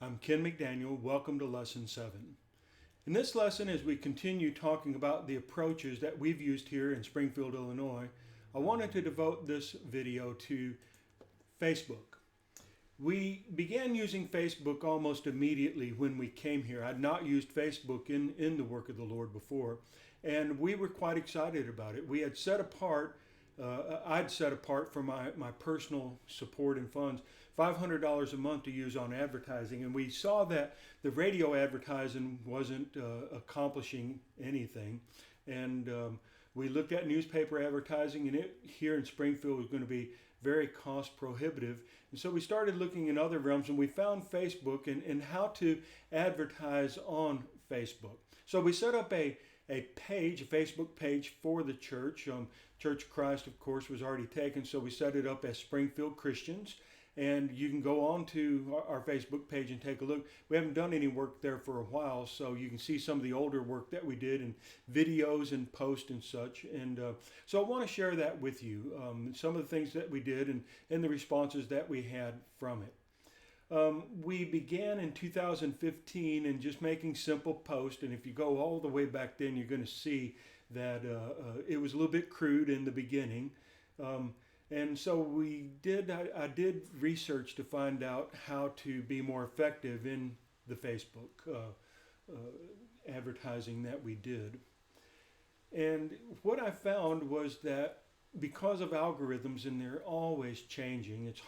I'm Ken McDaniel. Welcome to Lesson 7. In this lesson, as we continue talking about the approaches that we've used here in Springfield, Illinois, I wanted to devote this video to Facebook. We began using Facebook almost immediately when we came here. I'd not used Facebook in the work of the Lord before, and we were quite excited about it. We had set apart I'd set apart for my personal support and funds $500 a month to use on advertising, and we saw that the radio advertising wasn't accomplishing anything, and we looked at newspaper advertising, and it here in Springfield was going to be very cost prohibitive, and so we started looking in other realms, and we found Facebook and how to advertise on Facebook. So we set up a Facebook page for the church. Church Christ, of course, was already taken, so we set it up as Springfield Christians. And you can go on to our Facebook page and take a look. We haven't done any work there for a while, so you can see some of the older work that we did and videos and posts and such. And so I want to share that with you, some of the things that we did and the responses that we had from it. We began in 2015 and just making simple posts, and if you go all the way back then, you're going to see that it was a little bit crude in the beginning. And so I did research to find out how to be more effective in the Facebook advertising that we did. And what I found was that because of algorithms, and they're always changing, it's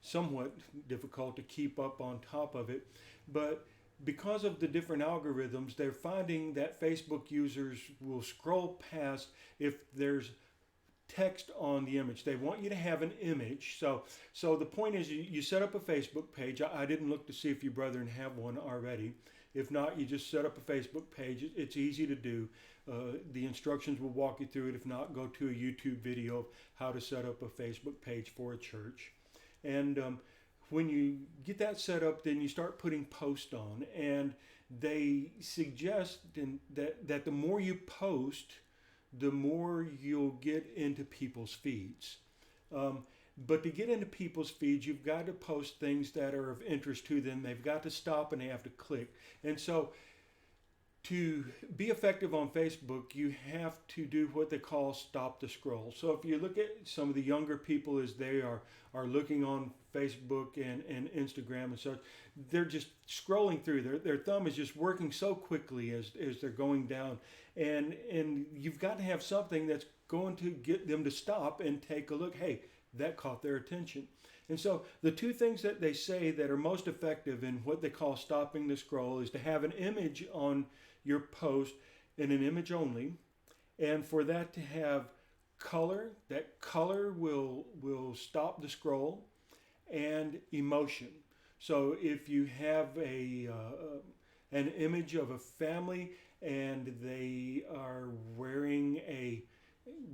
somewhat difficult to keep up on top of it, but because of the different algorithms, they're finding that Facebook users will scroll past if there's text on the image. They want you to have an image. So the point is you set up a Facebook page. I didn't look to see if you brethren have one already. If not, you just set up a Facebook page. It's easy to do. The instructions will walk you through it. If not, go to a YouTube video of how to set up a Facebook page for a church. And when you get that set up, then you start putting posts on. And they suggest that the more you post, the more you'll get into people's feeds. But to get into people's feeds, you've got to post things that are of interest to them. They've got to stop and they have to click. And so to be effective on Facebook, you have to do what they call stop the scroll. So if you look at some of the younger people as they are looking on Facebook and Instagram and such, they're just scrolling through. Their thumb is just working so quickly as they're going down. And you've got to have something that's going to get them to stop and take a look. Hey, that caught their attention. And so the two things that they say that are most effective in what they call stopping the scroll is to have an image on your post and an image only, and for that to have color. That color will stop the scroll, and emotion. So if you have an image of a family and they are wearing a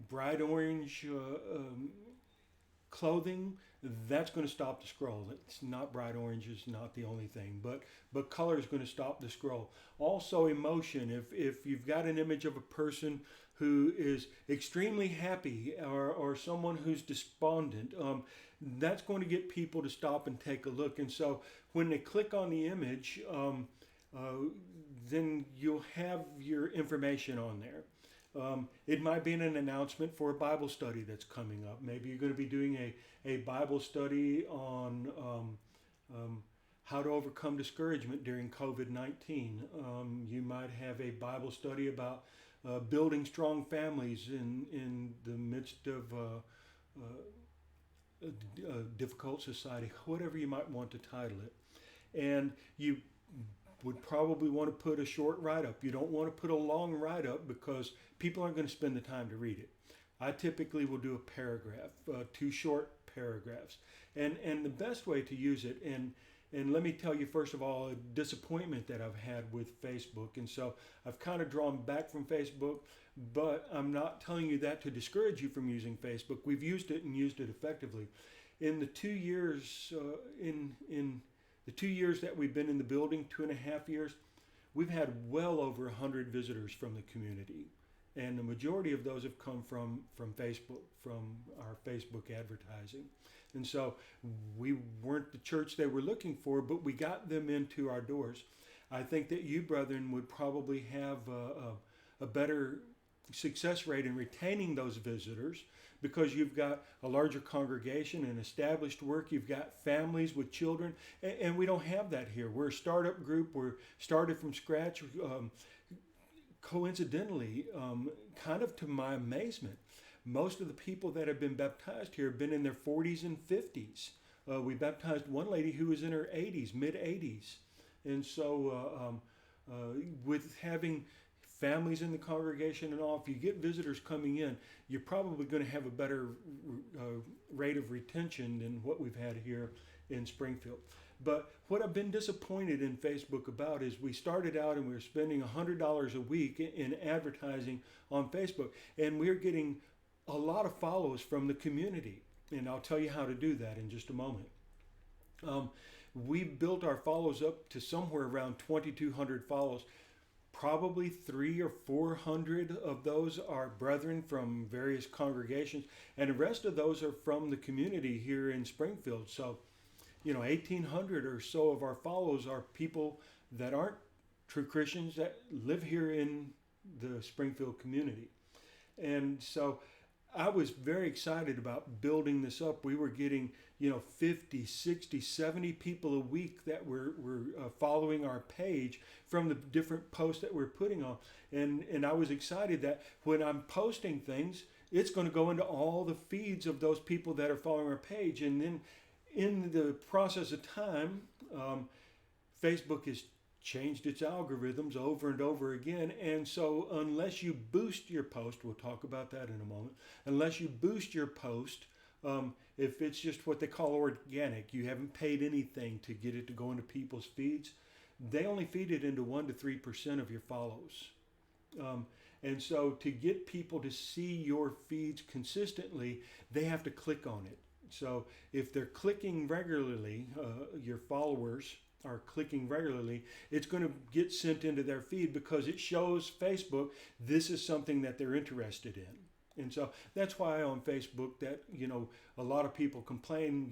bright orange clothing, that's going to stop the scroll. It's not bright orange, is not the only thing, but color is going to stop the scroll. Also emotion. If you've got an image of a person who is extremely happy or someone who's despondent, that's going to get people to stop and take a look. And so when they click on the image, then you'll have your information on there. It might be an announcement for a Bible study that's coming up. Maybe you're going to be doing a Bible study on how to overcome discouragement during COVID-19. You might have a Bible study about building strong families in the midst of a difficult society, whatever you might want to title it. And you would probably want to put a short write-up. You don't want to put a long write-up because people aren't going to spend the time to read it. I typically will do a paragraph, 2 short paragraphs. And the best way to use it, and let me tell you first of all a disappointment that I've had with Facebook. And so I've kind of drawn back from Facebook, but I'm not telling you that to discourage you from using Facebook. We've used it and used it effectively. In the 2 years, the 2 years that we've been in the building, 2.5 years, we've had well over 100 visitors from the community. and the majority of those have come from Facebook, from our Facebook advertising. And so we weren't the church they were looking for, but we got them into our doors. I think that you, brethren, would probably have a better success rate in retaining those visitors because you've got a larger congregation and established work. You've got families with children, and we don't have that here. We're a startup group. We're started from scratch. Coincidentally, kind of to my amazement, most of the people that have been baptized here have been in their 40s and 50s. We baptized one lady who was in her 80s, mid 80s. And so with having families in the congregation and all, if you get visitors coming in, you're probably going to have a better rate of retention than what we've had here in Springfield. But what I've been disappointed in Facebook about is we started out and we were spending $100 a week in advertising on Facebook, and we're getting a lot of follows from the community. And I'll tell you how to do that in just a moment. We built our follows up to somewhere around 2,200 follows. Probably 300 or 400 of those are brethren from various congregations, and the rest of those are from the community here in Springfield. So, 1,800 or so of our follows are people that aren't true Christians that live here in the Springfield community. And so I was very excited about building this up. We were getting, 50, 60, 70 people a week that were following our page from the different posts that we're putting on. And I was excited that when I'm posting things, it's going to go into all the feeds of those people that are following our page. And then in the process of time, Facebook has changed its algorithms over and over again. And so unless you boost your post, we'll talk about that in a moment, unless you boost your post, if it's just what they call organic, you haven't paid anything to get it to go into people's feeds, they only feed it into 1 to 3% of your follows. And so to get people to see your feeds consistently, they have to click on it. So if they're clicking regularly, your followers are clicking regularly, it's going to get sent into their feed because it shows Facebook this is something that they're interested in. And so that's why on Facebook that, a lot of people complain,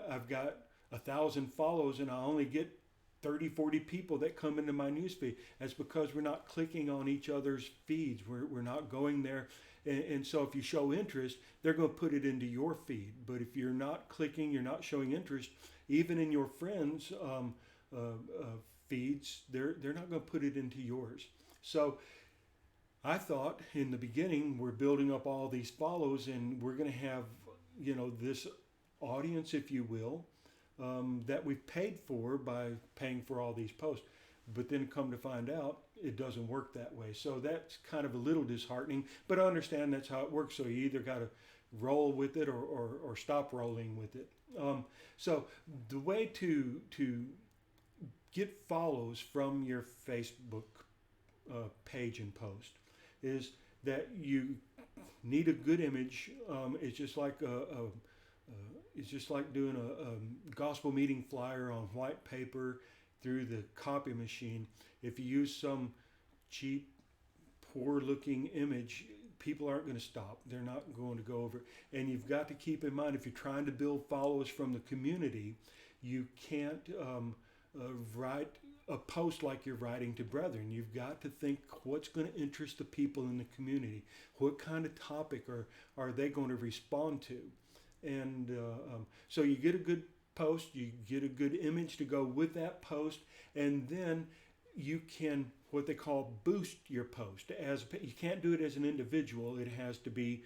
I've got 1,000 follows and I only get 30, 40 people that come into my newsfeed. That's because we're not clicking on each other's feeds. We're not going there. And so if you show interest, they're going to put it into your feed. But if you're not clicking, you're not showing interest, even in your friends' feeds, they're not going to put it into yours. So I thought in the beginning, we're building up all these follows and we're going to have, this audience, if you will, that we've paid for by paying for all these posts. But then come to find out, it doesn't work that way. So that's kind of a little disheartening, but I understand that's how it works. So you either got to roll with it or stop rolling with it. So the way to get follows from your Facebook page and post is that you need a good image. It's just like doing a gospel meeting flyer on white paper through the copy machine. If you use some cheap, poor-looking image, people aren't going to stop. They're not going to go over. And you've got to keep in mind, if you're trying to build followers from the community, you can't write a post like you're writing to brethren. You've got to think what's going to interest the people in the community. What kind of topic are they going to respond to? And so you get a good post, you get a good image to go with that post, and then you can what they call boost your post. You can't do it as an individual. It has to be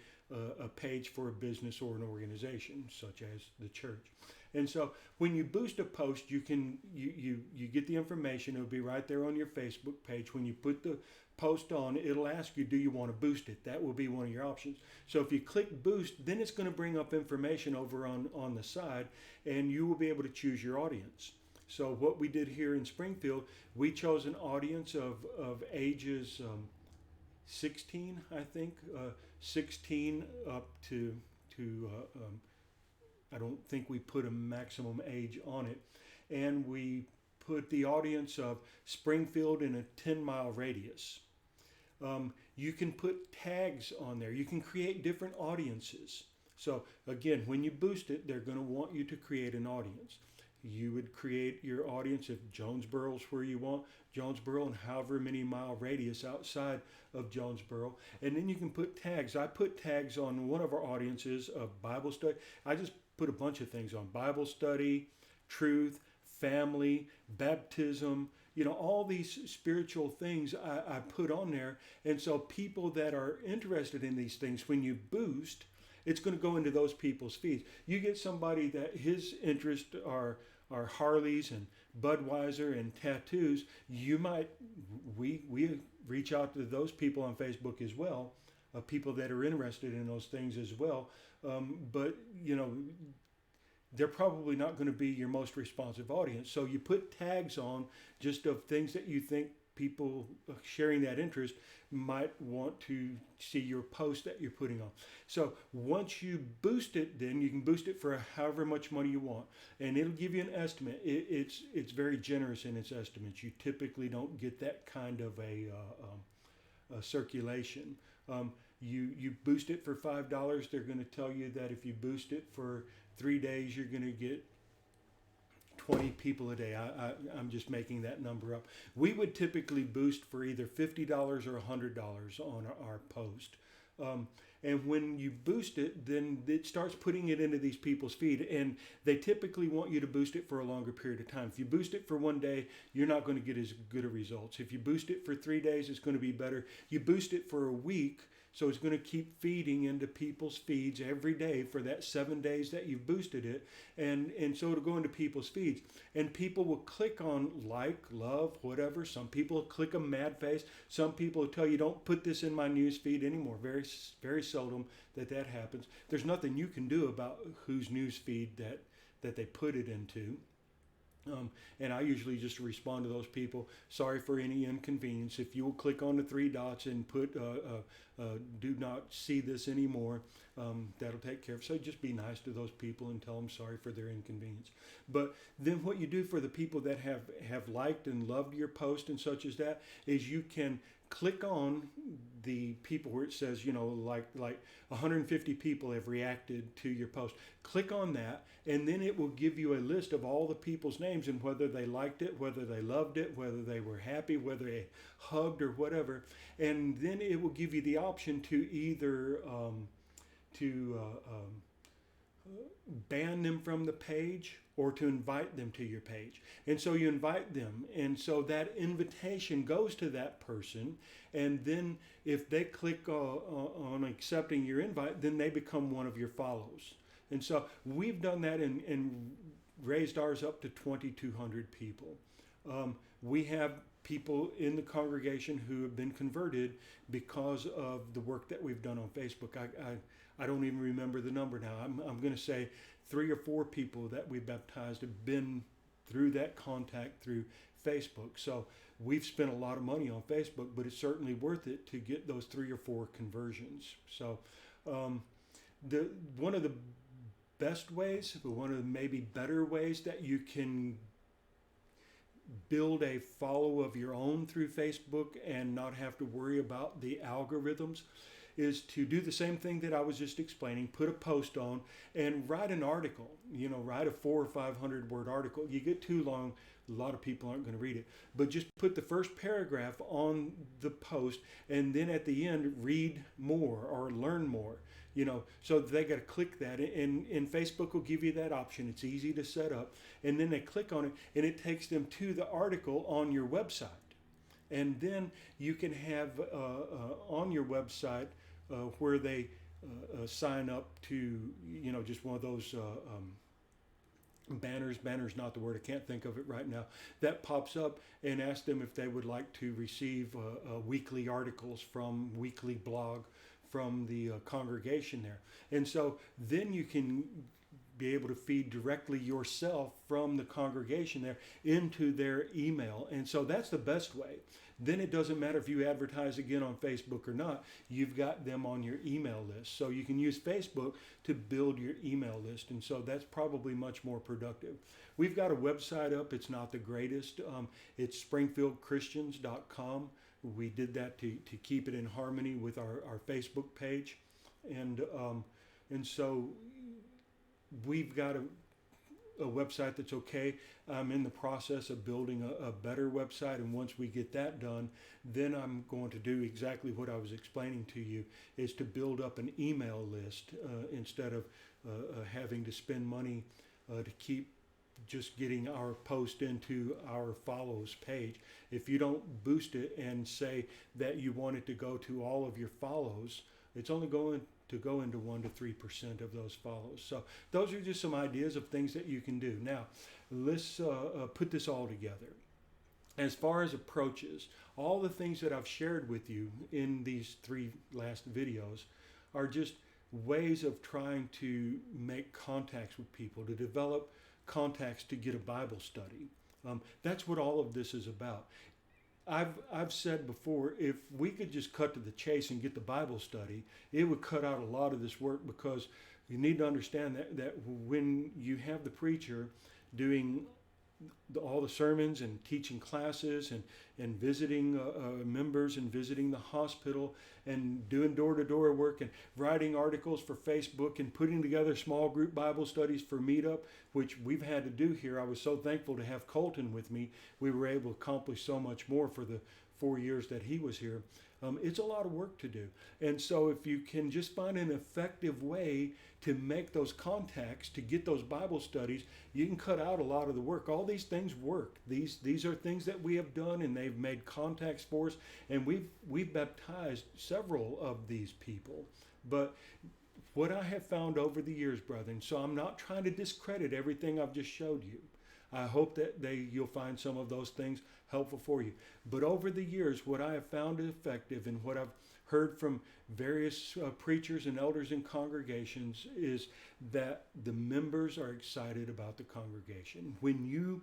a page for a business or an organization, such as the church. And so when you boost a post, you get the information. It'll be right there on your Facebook page. When you put the post on, it'll ask you, do you want to boost it? That will be one of your options. So if you click boost, then it's going to bring up information over on the side, and you will be able to choose your audience. So what we did here in Springfield, we chose an audience of ages 16, I think, 16 up to I don't think we put a maximum age on it. And we put the audience of Springfield in a 10-mile radius. You can put tags on there. You can create different audiences. So again, when you boost it, they're going to want you to create an audience. You would create your audience if Jonesboro's where you want Jonesboro and however many mile radius outside of Jonesboro. And then you can put tags. I put tags on one of our audiences of Bible study. I just put a bunch of things on: Bible study, truth, family, baptism, all these spiritual things I put on there. And so people that are interested in these things, when you boost, it's going to go into those people's feeds. You get somebody that his interests are Harleys and Budweiser and tattoos. We reach out to those people on Facebook as well, people that are interested in those things as well. But they're probably not going to be your most responsive audience. So you put tags on just of things that you think people sharing that interest might want to see your post that you're putting on. So once you boost it, then you can boost it for however much money you want, and it'll give you an estimate. It's very generous in its estimates. You typically don't get that kind of a circulation. You boost it for $5, they're going to tell you that if you boost it for 3 days, you're going to get 20 people a day. I'm just making that number up. We would typically boost for either $50 or $100 on our post. And when you boost it, then it starts putting it into these people's feed. And they typically want you to boost it for a longer period of time. If you boost it for 1 day, you're not going to get as good of results. If you boost it for 3 days, it's going to be better. You boost it for a week, so it's going to keep feeding into people's feeds every day for that 7 days that you've boosted it. And so it'll go into people's feeds. And people will click on like, love, whatever. Some people will click a mad face. Some people will tell you, don't put this in my news feed anymore. Very, very seldom that happens. There's nothing you can do about whose news feed that they put it into. And I usually just respond to those people, sorry for any inconvenience. If you will click on the 3 dots and put do not see this anymore, that'll take care of it. So just be nice to those people and tell them sorry for their inconvenience. But then what you do for the people that have liked and loved your post and such as that is you can click on the people where it says, like 150 people have reacted to your post. Click on that, and then it will give you a list of all the people's names and whether they liked it, whether they loved it, whether they were happy, whether they hugged or whatever. And then it will give you the option to either ban them from the page or to invite them to your page. And so you invite them, and so that invitation goes to that person, and then if they click on accepting your invite, then they become one of your follows. And so we've done that and raised ours up to 2,200 people. We have people in the congregation who have been converted because of the work that we've done on Facebook. I don't even remember the number now. I'm going to say 3 or 4 people that we baptized have been through that contact through Facebook. So we've spent a lot of money on Facebook, but it's certainly worth it to get those 3 or 4 conversions. So one of the best ways, but one of the maybe better ways that you can build a follow of your own through Facebook and not have to worry about the algorithms is to do the same thing that I was just explaining. Put a post on and write an article. Write a 400 or 500 word article. You get too long, a lot of people aren't going to read it. But just put the first paragraph on the post, and then at the end, read more or learn more. So they got to click that, and Facebook will give you that option. It's easy to set up, and then they click on it, and it takes them to the article on your website. And then you can have on your website where they sign up to, just one of those banners. Banner's not the word. I can't think of it right now. That pops up, and ask them if they would like to receive weekly articles from weekly blog from the congregation there. And so then you can be able to feed directly yourself from the congregation there into their email. And so that's the best way. Then it doesn't matter if you advertise again on Facebook or not. You've got them on your email list. So you can use Facebook to build your email list. And so that's probably much more productive. We've got a website up. It's not the greatest. It's springfieldchristians.com. We did that to keep it in harmony with our Facebook page. And so we've got a website that's okay. I'm in the process of building a better website, and once we get that done, then I'm going to do exactly what I was explaining to you, is to build up an email list instead of having to spend money to keep just getting our post into our follows page. If you don't boost it and say that you want it to go to all of your follows, it's only going to go into 1 to 3% of those follows. So those are just some ideas of things that you can do. Now, let's put this all together. As far as approaches, all the things that I've shared with you in these 3 last videos are just ways of trying to make contacts with people, to develop contacts to get a Bible study. That's what all of this is about. I've said before, if we could just cut to the chase and get the Bible study, it would cut out a lot of this work, because you need to understand that when you have the preacher doing all the sermons and teaching classes and visiting members and visiting the hospital and doing door-to-door work and writing articles for Facebook and putting together small group Bible studies for Meetup, which we've had to do here. I was so thankful to have Colton with me. We were able to accomplish so much more for the 4 years that he was here. It's a lot of work to do. And so if you can just find an effective way to make those contacts, to get those Bible studies, you can cut out a lot of the work. All these things work. These are things that we have done, and they've made contacts for us, and we've baptized several of these people. But what I have found over the years, brethren, so I'm not trying to discredit everything I've just showed you. I hope that you'll find some of those things helpful for you. But over the years, what I have found effective and what I've heard from various preachers and elders in congregations is that the members are excited about the congregation. When you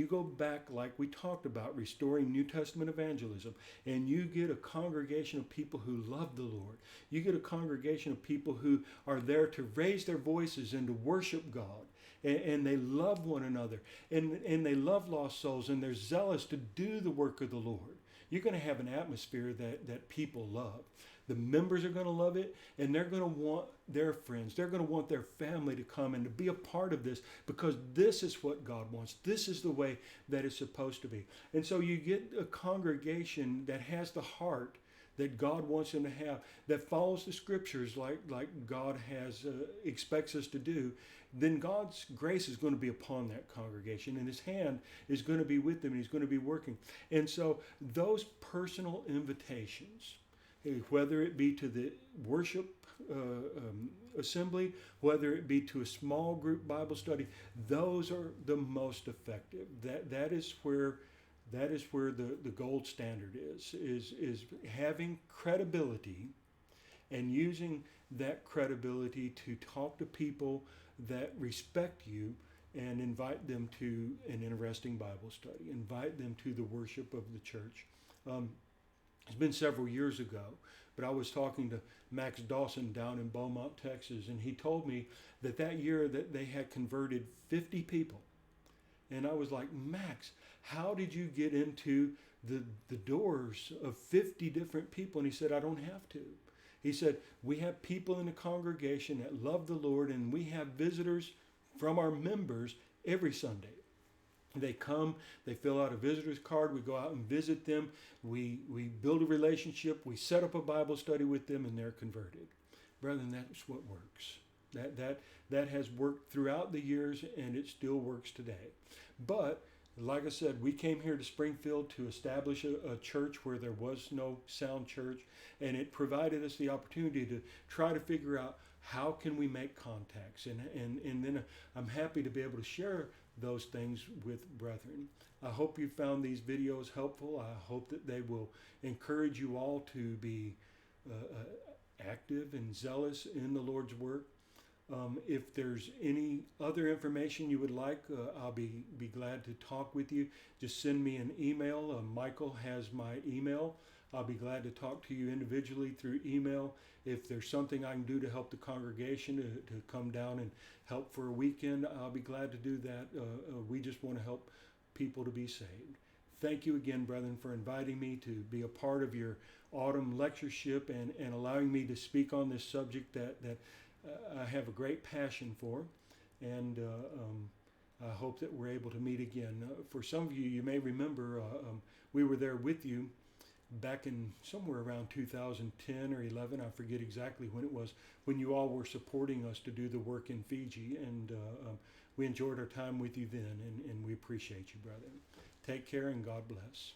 go back, like we talked about, restoring New Testament evangelism, and you get a congregation of people who love the Lord, you get a congregation of people who are there to raise their voices and to worship God, and they love one another, and they love lost souls, and they're zealous to do the work of the Lord, you're going to have an atmosphere that people love. The members are going to love it, and they're going to want their friends, they're going to want their family to come and to be a part of this, because this is what God wants. This is the way that it's supposed to be. And so you get a congregation that has the heart that God wants them to have, that follows the scriptures like God expects us to do. Then God's grace is going to be upon that congregation, and his hand is going to be with them, and he's going to be working. And so those personal invitations, whether it be to the worship assembly, whether it be to a small group Bible study, those are the most effective. That is where the gold standard is having credibility and using that credibility to talk to people that respect you and invite them to an interesting Bible study, invite them to the worship of the church. It's been several years ago, but I was talking to Max Dawson down in Beaumont, Texas, and he told me that year that they had converted 50 people. And I was like, Max, how did you get into the doors of 50 different people? And he said, I don't have to. He said, we have people in the congregation that love the Lord, and we have visitors from our members every Sunday. They come, they fill out a visitor's card, we go out and visit them, we build a relationship, we set up a Bible study with them, and they're converted. Brethren, that's what works. That has worked throughout the years, and it still works today. But like I said, we came here to Springfield to establish a church where there was no sound church, and it provided us the opportunity to try to figure out how can we make contacts, and then I'm happy to be able to share those things with brethren. I hope you found these videos helpful. I hope that they will encourage you all to be active and zealous in the Lord's work. If there's any other information you would like, I'll be glad to talk with you. Just send me an email. Michael has my email. I'll be glad to talk to you individually through email. If there's something I can do to help the congregation to come down and help for a weekend, I'll be glad to do that. We just want to help people to be saved. thank you again, brethren, for inviting me to be a part of your autumn lectureship and allowing me to speak on this subject that I have a great passion for. And I hope that we're able to meet again. For some of you, you may remember we were there with you back in somewhere around 2010 or 11. I forget exactly when it was, when you all were supporting us to do the work in Fiji. And we enjoyed our time with you then, and we appreciate you, brother. Take care and God bless.